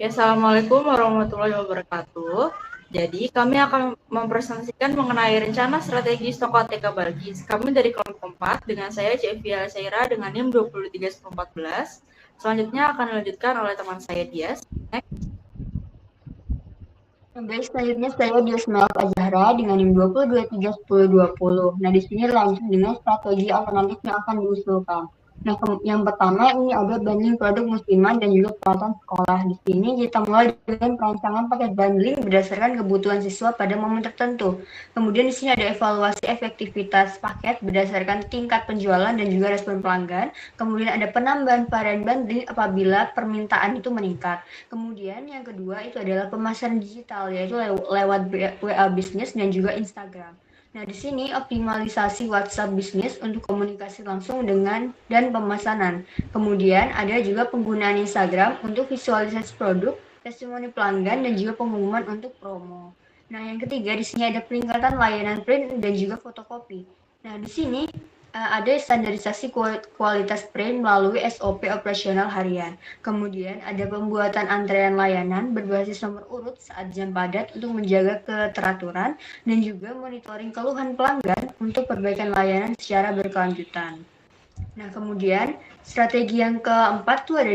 Ya, Assalamualaikum warahmatullahi wabarakatuh. Jadi, kami akan mempresentasikan mengenai rencana strategi stok OTK Balkis. Kami dari kelompok 4 dengan saya Cevia Saira dengan NIM 20314. Selanjutnya akan dilanjutkan oleh teman saya Dias. Baik, selanjutnya saya Diasmel Azahra dengan NIM 2231020. Nah, di sini lanjut dengan strategi alternatif yang akan diusulkan. Nah, yang pertama ini ada bundling produk musiman dan juga peralatan sekolah. Di sini kita mulai dengan perancangan paket bundling berdasarkan kebutuhan siswa pada momen tertentu. Kemudian di sini ada evaluasi efektivitas paket berdasarkan tingkat penjualan dan juga respon pelanggan. Kemudian ada penambahan varian bundling apabila permintaan itu meningkat. Kemudian yang kedua itu adalah pemasaran digital, yaitu lewat WA Business dan juga Instagram. Nah, di sini optimalisasi WhatsApp Business untuk komunikasi langsung dengan dan pemesanan. Kemudian ada juga penggunaan Instagram untuk visualisasi produk, testimoni pelanggan, dan juga pengumuman untuk promo. Nah, yang ketiga di sini ada peningkatan layanan print dan juga fotokopi. Nah, di sini ada standarisasi kualitas print melalui SOP operasional harian. Kemudian ada pembuatan antrean layanan berbasis nomor urut saat jam padat untuk menjaga keteraturan dan juga monitoring keluhan pelanggan untuk perbaikan layanan secara berkelanjutan. Nah, kemudian strategi yang keempat tuh ada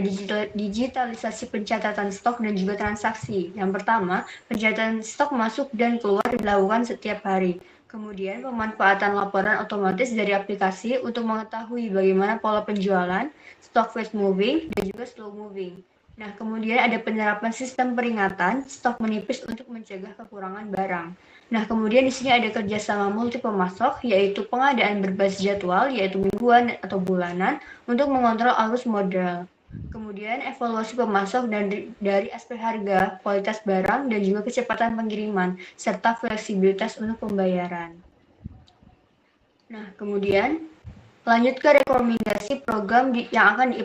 digitalisasi pencatatan stok dan juga transaksi. Yang pertama, pencatatan stok masuk dan keluar dilakukan setiap hari. Kemudian pemanfaatan laporan otomatis dari aplikasi untuk mengetahui bagaimana pola penjualan, stok fast moving, dan juga slow moving. Nah, kemudian ada penerapan sistem peringatan stok menipis untuk mencegah kekurangan barang. Nah, kemudian di sini ada kerjasama multi pemasok, yaitu pengadaan berbasis jadwal, yaitu mingguan atau bulanan, untuk mengontrol arus modal. Kemudian evaluasi pemasok dari aspek harga, kualitas barang, dan juga kecepatan pengiriman, serta fleksibilitas untuk pembayaran. Nah, kemudian lanjut ke rekomendasi program yang akan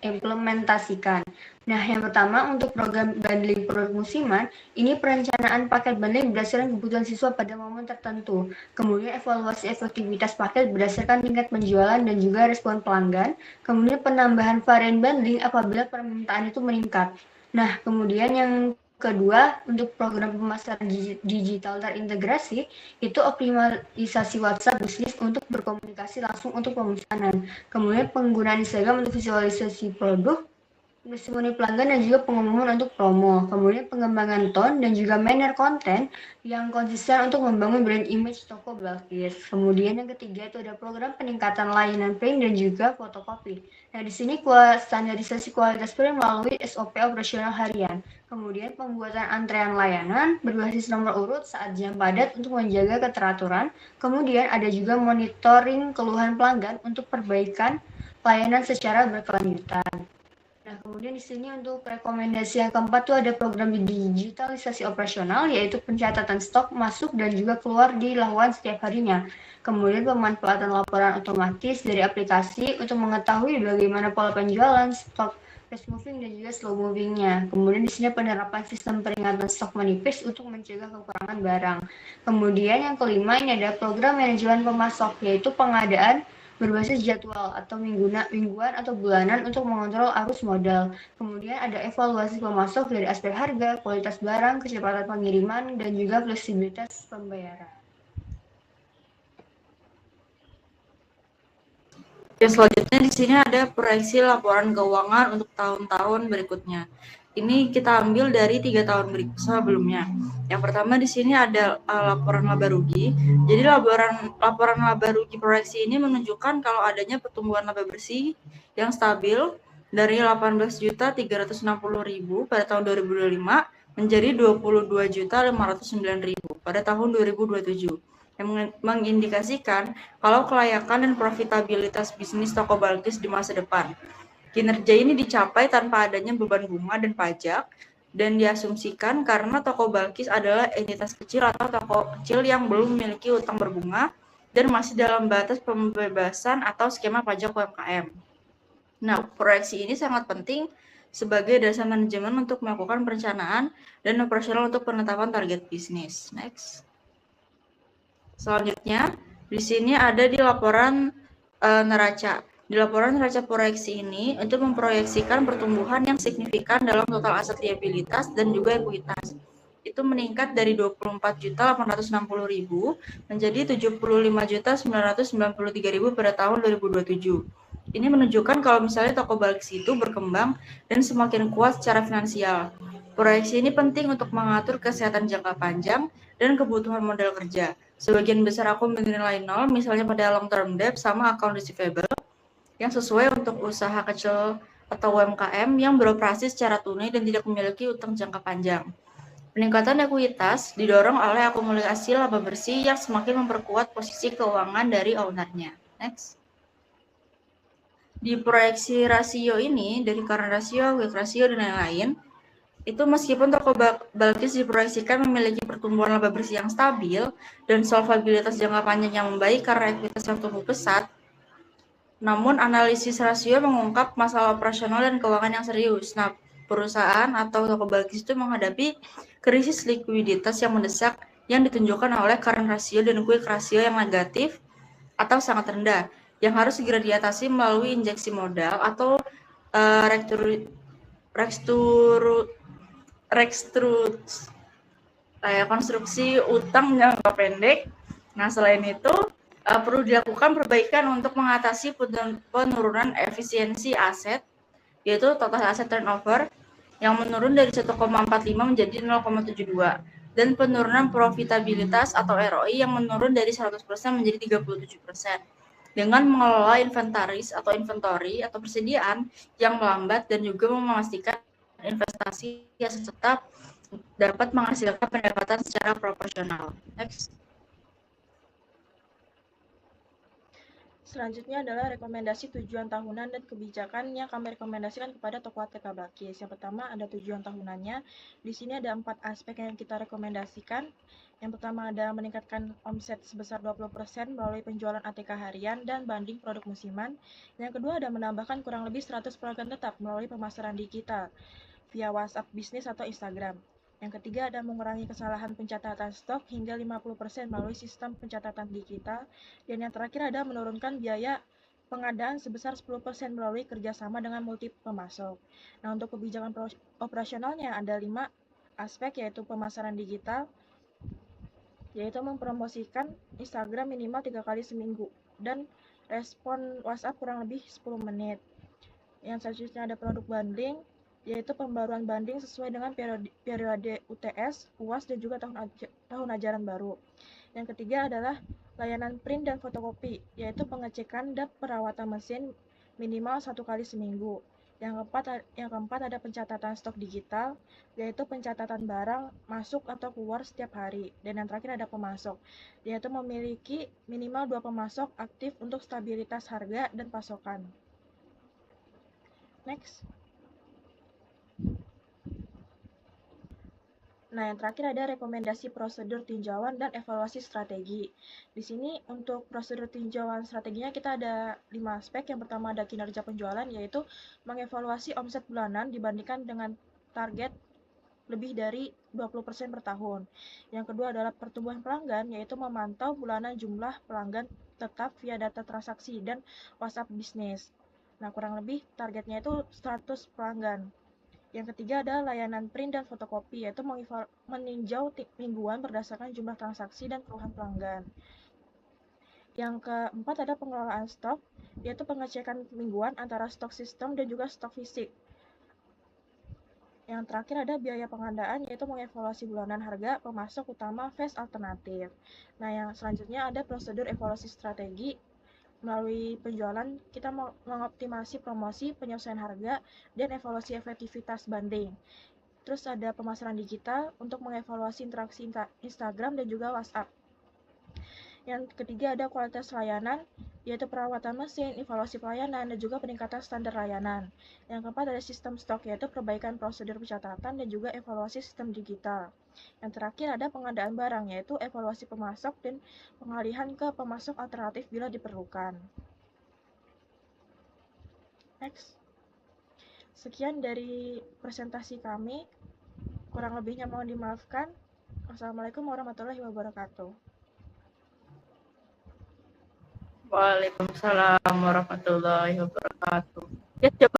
diimplementasikan. Nah, yang pertama untuk program bundling produk musiman, ini perencanaan paket bundling berdasarkan kebutuhan siswa pada momen tertentu. Kemudian evaluasi efektivitas paket berdasarkan tingkat penjualan dan juga respon pelanggan. Kemudian penambahan varian bundling apabila permintaan itu meningkat. Nah, kemudian yang kedua, untuk program pemasaran digital terintegrasi, itu optimalisasi WhatsApp bisnis untuk berkomunikasi langsung untuk pemesanan. Kemudian penggunaan Instagram untuk visualisasi produk, testimoni pelanggan dan juga pengumuman untuk promo. Kemudian pengembangan tone dan juga manner konten yang konsisten untuk membangun brand image toko Balkis. Kemudian yang ketiga itu ada program peningkatan layanan print dan juga fotokopi. Nah, di sini standarisasi kualitas print melalui SOP operasional harian. Kemudian pembuatan antrean layanan berbasis nomor urut saat jam padat untuk menjaga keteraturan. Kemudian ada juga monitoring keluhan pelanggan untuk perbaikan layanan secara berkelanjutan. Nah, kemudian di sini untuk rekomendasi yang keempat tuh ada program digitalisasi operasional, yaitu pencatatan stok masuk dan juga keluar dilakukan setiap harinya. Kemudian pemanfaatan laporan otomatis dari aplikasi untuk mengetahui bagaimana pola penjualan, stok fast moving dan juga slow movingnya. Kemudian di sini penerapan sistem peringatan stok menipis untuk mencegah kekurangan barang. Kemudian yang kelima ini ada program manajemen pemasok, yaitu pengadaan berbasis jadwal atau mingguan atau bulanan untuk mengontrol arus modal. Kemudian ada evaluasi pemasok dari aspek harga, kualitas barang, kecepatan pengiriman, dan juga fleksibilitas pembayaran. Oke, selanjutnya di sini ada proyeksi laporan keuangan untuk tahun-tahun berikutnya. Ini kita ambil dari 3 tahun sebelumnya. Yang pertama di sini ada laporan laba rugi. Jadi laporan laba rugi proyeksi ini menunjukkan kalau adanya pertumbuhan laba bersih yang stabil dari 18.360.000 pada tahun 2025 menjadi 22.509.000 pada tahun 2027. Yang mengindikasikan kalau kelayakan dan profitabilitas bisnis toko Balkis di masa depan. Kinerja ini dicapai tanpa adanya beban bunga dan pajak dan diasumsikan karena toko Balkis adalah entitas kecil atau toko kecil yang belum memiliki utang berbunga dan masih dalam batas pembebasan atau skema pajak UMKM. Nah, proyeksi ini sangat penting sebagai dasar manajemen untuk melakukan perencanaan dan operasional untuk penetapan target bisnis. Next. Selanjutnya, di sini ada di laporan neraca. Di laporan neraca proyeksi ini, itu memproyeksikan pertumbuhan yang signifikan dalam total aset liabilitas dan juga ekuitas. Itu meningkat dari 24.860.000 menjadi 75.993.000 pada tahun 2027. Ini menunjukkan kalau misalnya toko Balkis itu berkembang dan semakin kuat secara finansial. Proyeksi ini penting untuk mengatur kesehatan jangka panjang dan kebutuhan modal kerja. Sebagian besar akun bernilai nol, misalnya pada long term debt sama account receivable, yang sesuai untuk usaha kecil atau UMKM yang beroperasi secara tunai dan tidak memiliki utang jangka panjang. Peningkatan ekuitas didorong oleh akumulasi laba bersih yang semakin memperkuat posisi keuangan dari ownernya. Next. Di proyeksi rasio ini, dari current ratio, quick ratio, dan lain-lain, itu meskipun toko Balkis diproyeksikan memiliki pertumbuhan laba bersih yang stabil dan solvabilitas jangka panjang yang membaik karena ekuitas yang tumbuh pesat, namun analisis rasio mengungkap masalah operasional dan keuangan yang serius. Nah, perusahaan atau toko Balkis itu menghadapi krisis likuiditas yang mendesak yang ditunjukkan oleh current ratio dan quick ratio yang negatif atau sangat rendah, yang harus segera diatasi melalui injeksi modal atau uh, konstruksi utang jangka pendek. Nah, selain itu perlu dilakukan perbaikan untuk mengatasi penurunan efisiensi aset, yaitu total aset turnover yang menurun dari 1,45 menjadi 0,72 dan penurunan profitabilitas atau ROI yang menurun dari 100% menjadi 37%. Dengan mengelola inventaris atau inventory atau persediaan yang melambat dan juga memastikan investasi aset tetap dapat menghasilkan pendapatan secara proporsional. Next. Selanjutnya adalah rekomendasi tujuan tahunan dan kebijakan yang kami rekomendasikan kepada toko ATK Balkis. Yang pertama ada tujuan tahunannya. Di sini ada 4 aspek yang kita rekomendasikan. Yang pertama ada meningkatkan omset sebesar 20% melalui penjualan ATK harian dan banding produk musiman. Yang kedua ada menambahkan kurang lebih 100 pelanggan tetap melalui pemasaran digital via WhatsApp bisnis atau Instagram. Yang ketiga ada mengurangi kesalahan pencatatan stok hingga 50% melalui sistem pencatatan digital. Dan yang terakhir ada menurunkan biaya pengadaan sebesar 10% melalui kerjasama dengan multi pemasok. Nah, untuk kebijakan operasionalnya ada 5 aspek, yaitu pemasaran digital, yaitu mempromosikan Instagram minimal 3 kali seminggu dan respon WhatsApp kurang lebih 10 menit. Yang selanjutnya ada produk banding, yaitu pembaruan banding sesuai dengan periode UTS, UAS, dan juga tahun ajaran baru. Yang ketiga adalah layanan print dan fotokopi, yaitu pengecekan dan perawatan mesin minimal 1 kali seminggu. Yang keempat ada pencatatan stok digital, yaitu pencatatan barang masuk atau keluar setiap hari. Dan yang terakhir ada pemasok, yaitu memiliki minimal 2 pemasok aktif untuk stabilitas harga dan pasokan. Next. Nah, yang terakhir ada rekomendasi prosedur tinjauan dan evaluasi strategi. Di sini untuk prosedur tinjauan strateginya kita ada 5 aspek. Yang pertama ada kinerja penjualan, yaitu mengevaluasi omset bulanan dibandingkan dengan target lebih dari 20% per tahun. Yang kedua adalah pertumbuhan pelanggan, yaitu memantau bulanan jumlah pelanggan tetap via data transaksi dan WhatsApp bisnis. Nah, kurang lebih targetnya itu 100 pelanggan. Yang ketiga adalah layanan print dan fotokopi, yaitu meninjau mingguan berdasarkan jumlah transaksi dan keluhan pelanggan. Yang keempat ada pengelolaan stok, yaitu pengecekan mingguan antara stok sistem dan juga stok fisik. Yang terakhir ada biaya pengadaan, yaitu mengevaluasi bulanan harga, pemasok utama, fast alternatif. Nah, yang selanjutnya ada prosedur evaluasi strategi. Melalui penjualan, kita mengoptimasi promosi, penyelesaian harga, dan evaluasi efektivitas banding. Terus ada pemasaran digital untuk mengevaluasi interaksi Instagram dan juga WhatsApp. Yang ketiga ada kualitas layanan, yaitu perawatan mesin, evaluasi pelayanan, dan juga peningkatan standar layanan. Yang keempat ada sistem stok, yaitu perbaikan prosedur pencatatan dan juga evaluasi sistem digital. Yang terakhir ada pengadaan barang, yaitu evaluasi pemasok dan pengalihan ke pemasok alternatif bila diperlukan. Next. Sekian dari presentasi kami. Kurang lebihnya mohon dimaafkan. Wassalamualaikum warahmatullahi wabarakatuh. Waalaikumsalam warahmatullahi wabarakatuh. Ya, coba